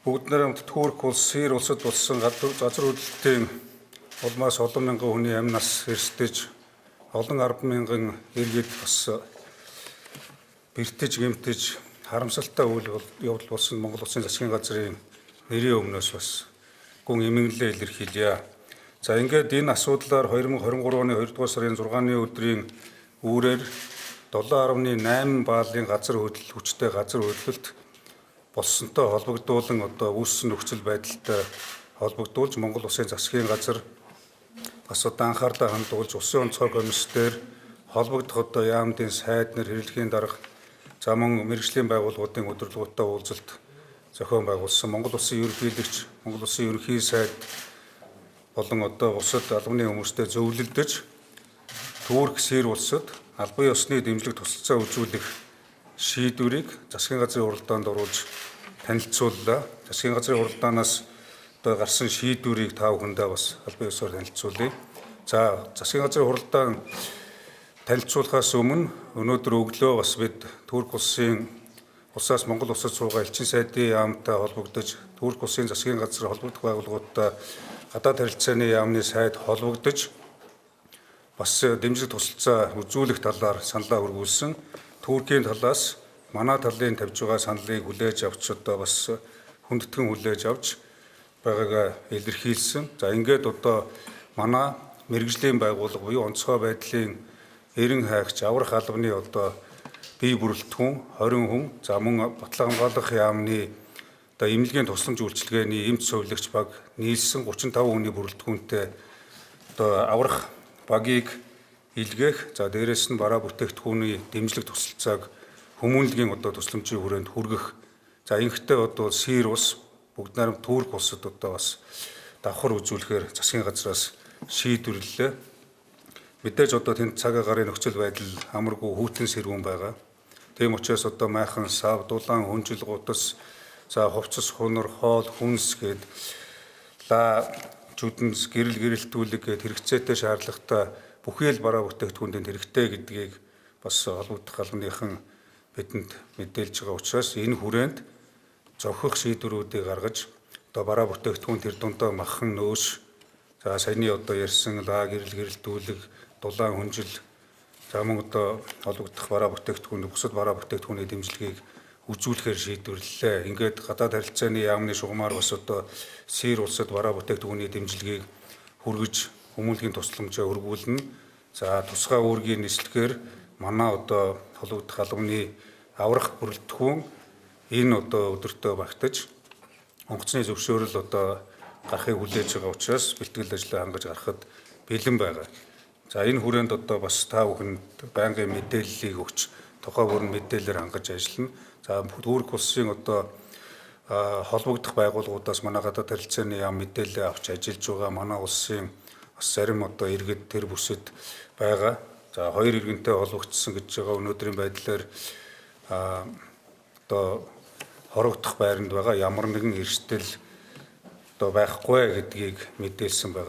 Бүгд найрамд Турк улс, Сирь улсад болсон газар хөдлөлтийн улмаас олон мянган хүний амь нас эрсдэж, олон 10 мянган иргэд бас бэртэж, гэмтэж, харамсалтай үйл явдал болсон Монгол Улсын засгийн газрын нэрийн өмнөөс бас гүн эмгэнлээ илэрхийлье. За ингээд энэ асуудлаар 2023 оны 2 дугаар сарын 6-ны өдрийн үүрээр 7.8 баалын газар хөдлөл хүчтэй газар хөдлөлт болсонтой холбогдуулан үүссэн нөхцөл байдалтай холбогдуулж Монгол Улсын засгийн газар бас анхаарлаа хандуулж Улсын онцгой комисс дээр холбогдох яамдын сайд нар хэрэглэхийн дарга за мөн мэргэжлийн байгууллагуудын удирдлагуудтай уулзалт зохион байгуулсан Монгол Улсын ерөнхийлөгч, Монгол Улсын ерөнхий сайд болон улсад албаны хүмүүстэй зөвлөлдөж Турк, Сирь улсад албан ёсны дэмжлэг тусалцаа үзүүлэх шийдвэрийг засгийн газрын уралдаанд оруулж танилцууллаа. Засгийн газрын уралдаанаас гарсан шийдвэрийг та бүхэндээ бас албан ёсоор танилцуулъя. За, засгийн газрын уралдаан танилцуулахаас өмнө өнөөдөр өглөө бас бид Турк улсаас Монгол улсад суугаа элчин сайдын яамтай холбогдож, Турк улсын засгийн газар холбогдох байгууллагуудтай гадаад харилцааны яамны сайд холбогдож бас дэмжлэг тусалцаа үзүүлэх талаар саналаа хүргүүлсэн. Туркийн талаас манай талын тавьж байгаа саналыг хүлээж авч бас хүндэтгэн хүлээж авч байгаагаа илэрхийлсэн. За ингээд манай мэргэжлийн байгууллага буюу онцгой байдлын эрен хайгч аврах албаны бие бүрэлдэхүүн 20 хүн за мөн батлан хамгаалах яамны эмнэлгийн тусламж үйлчилгээний эмч сувилагч баг нийлсэн 35 хүний бүрэлдэхүүнтэй аврах багийг илгээх за дээрэс нь бараа бүтээгдэхүүний дэмжлэг тусалцааг хүмүүнлэгийн тусламжийн хүрээнд хүргэх за инхтэй Сирь улс бүгд найрамд Турк улсад бас давхар үзүүлэхээр засгийн газраас шийдвэрлэлээ. Мэдээж тэнд цаг агаарын нөхцөл байдал амаргүй хүйтэн сэрүүн байгаа. Тийм учраас майхан сав, дулаан, хүнжил, гутас, за хувцас, хунар, хоол, хүнс гээд жүдэнс, гэрэлтүүлэг гээд хэрэгцээтэй шаардлагатай бүхий л бараа бүтээгдэхүүндэд хэрэгтэй гэдгийг бас холбогдох албаныхан бидэнд мэдээлж байгаа учраас энэ хүрээнд зохих шийдвэрүүдийг гаргаж бараа бүтээгдэхүүн тэр дундаа махан нөөш за саяны ярьсан гэрэлтүүлэг, дулаан, хүнжил за мөн холбогдох бараа бүтээгдэхүүн бусад бараа бүтээгдэхүүний дэмжлэгийг үзүүлэхээр шийдвэрлэлээ. Ингээд гадаад харилцааны яамны шугамар бас Сирь улсад бараа бүтээгдэхүүний дэмжлэгийг хүргэж хүмүүнлэгийн тусламжаа өргүүлнэ. За тусгай үүргийн нислэгээр манай холбогдох албаны аврах бүрэлдэхүүн энэ өдөртөө багтаж онгоцны зөвшөөрөл гарахыг хүлээж байгаа учраас бэлтгэл ажлаа хангаж гарахад бэлэн байгаа. За энэ хүрээнд бас та бүхэнд байнгын мэдээллийг өгч тухай бүрэн мэдээлэлээр хангаж ажиллана. За Турк улсын холбогдох байгууллагуудаас манай гадаад харилцааны яам мэдээлэл авч ажиллаж байгаа манай улсын бас зарим иргэд тэр бүсэд байгаа. За хоёр иргэнтэй холбогдсон гэж байгаа өнөөдрийн байдлаар хорогдох байранд байгаа ямар нэгэн эрсдэл байхгүй гэдгийг мэдээлсэн байгаа.